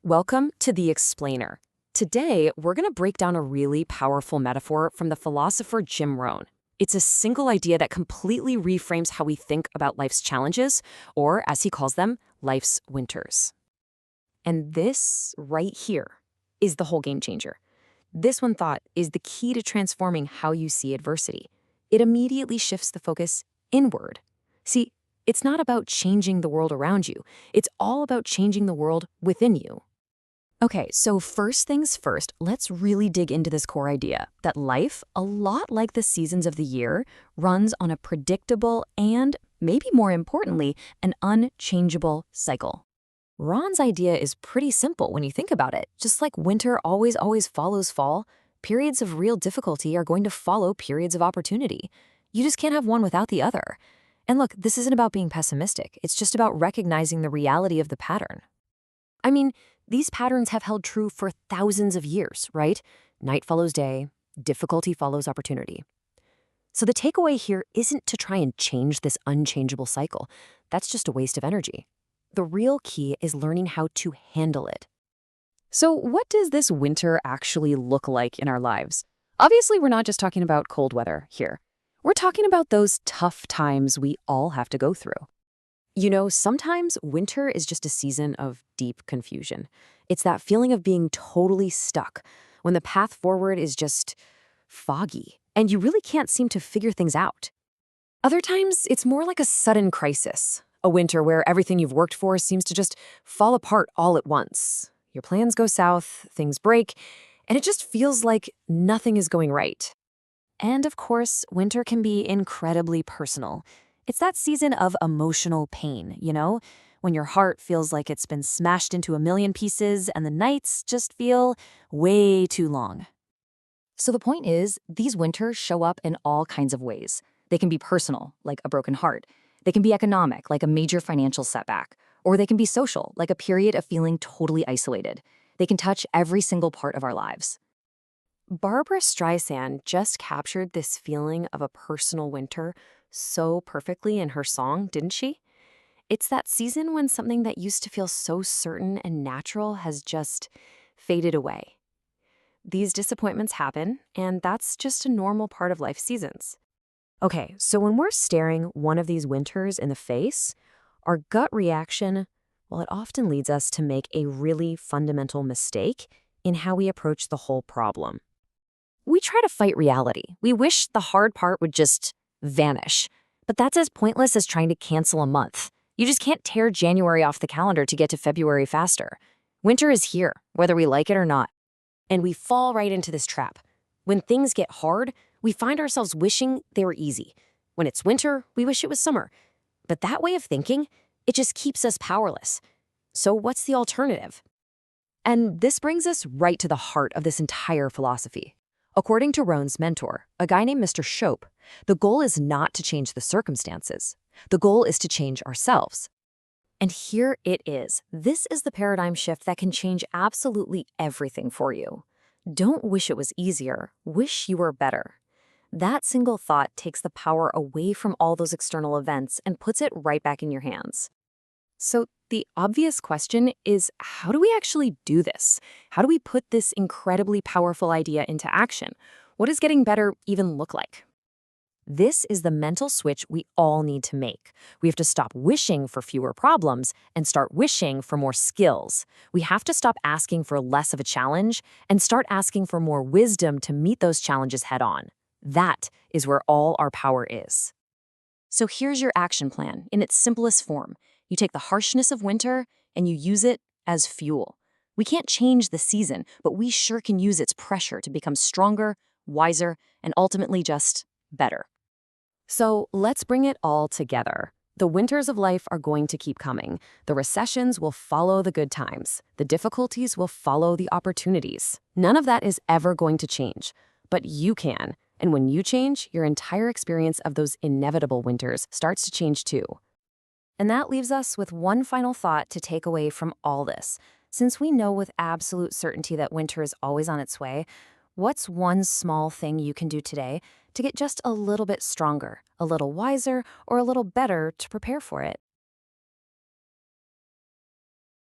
Welcome to The Explainer. Today, we're going to break down a really powerful metaphor from the philosopher Jim Rohn. It's a single idea that completely reframes how we think about life's challenges, or as he calls them, life's winters. And this right here is the whole game changer. This one thought is the key to transforming how you see adversity. It immediately shifts the focus inward. See, it's not about changing the world around you. It's all about changing the world within you. Okay, so first things first, let's really dig into this core idea that life, a lot like the seasons of the year, runs on a predictable and, maybe more importantly, an unchangeable cycle. Ron's idea is pretty simple when you think about it. Just like winter always follows fall, periods of real difficulty are going to follow periods of opportunity. You just can't have one without the other. And look, this isn't about being pessimistic. It's just about recognizing the reality of the pattern. I mean, these patterns have held true for thousands of years, right? Night follows day, difficulty follows opportunity. So the takeaway here isn't to try and change this unchangeable cycle. That's just a waste of energy. The real key is learning how to handle it. So what does this winter actually look like in our lives? Obviously, we're not just talking about cold weather here. We're talking about those tough times we all have to go through. You know, sometimes winter is just a season of deep confusion. It's that feeling of being totally stuck, when the path forward is just foggy, and you really can't seem to figure things out. Other times, it's more like a sudden crisis, a winter where everything you've worked for seems to just fall apart all at once. Your plans go south, things break, and it just feels like nothing is going right. And of course, winter can be incredibly personal. It's that season of emotional pain, you know? When your heart feels like it's been smashed into a million pieces and the nights just feel way too long. So the point is, these winters show up in all kinds of ways. They can be personal, like a broken heart. They can be economic, like a major financial setback. Or they can be social, like a period of feeling totally isolated. They can touch every single part of our lives. Barbra Streisand just captured this feeling of a personal winter so perfectly in her song, didn't she? It's that season when something that used to feel so certain and natural has just faded away. These disappointments happen, and that's just a normal part of life seasons. Okay, so when we're staring one of these winters in the face, our gut reaction, well, it often leads us to make a really fundamental mistake in how we approach the whole problem. We try to fight reality. We wish the hard part would just vanish. But that's as pointless as trying to cancel a month. You just can't tear January off the calendar to get to February faster. Winter is here, whether we like it or not. And we fall right into this trap. When things get hard, we find ourselves wishing they were easy. When it's winter, we wish it was summer. But that way of thinking, it just keeps us powerless. So what's the alternative? And this brings us right to the heart of this entire philosophy. According to Rohn's mentor, a guy named Mr. Shope, the goal is not to change the circumstances. The goal is to change ourselves. And here it is. This is the paradigm shift that can change absolutely everything for you. Don't wish it was easier. Wish you were better. That single thought takes the power away from all those external events and puts it right back in your hands. So the obvious question is, how do we actually do this? How do we put this incredibly powerful idea into action? What does getting better even look like? This is the mental switch we all need to make. We have to stop wishing for fewer problems and start wishing for more skills. We have to stop asking for less of a challenge and start asking for more wisdom to meet those challenges head on. That is where all our power is. So here's your action plan in its simplest form. You take the harshness of winter and you use it as fuel. We can't change the season, but we sure can use its pressure to become stronger, wiser, and ultimately just better. So let's bring it all together. The winters of life are going to keep coming. The recessions will follow the good times. The difficulties will follow the opportunities. None of that is ever going to change, but you can. And when you change, your entire experience of those inevitable winters starts to change too. And that leaves us with one final thought to take away from all this. Since we know with absolute certainty that winter is always on its way, what's one small thing you can do today to get just a little bit stronger, a little wiser, or a little better to prepare for it?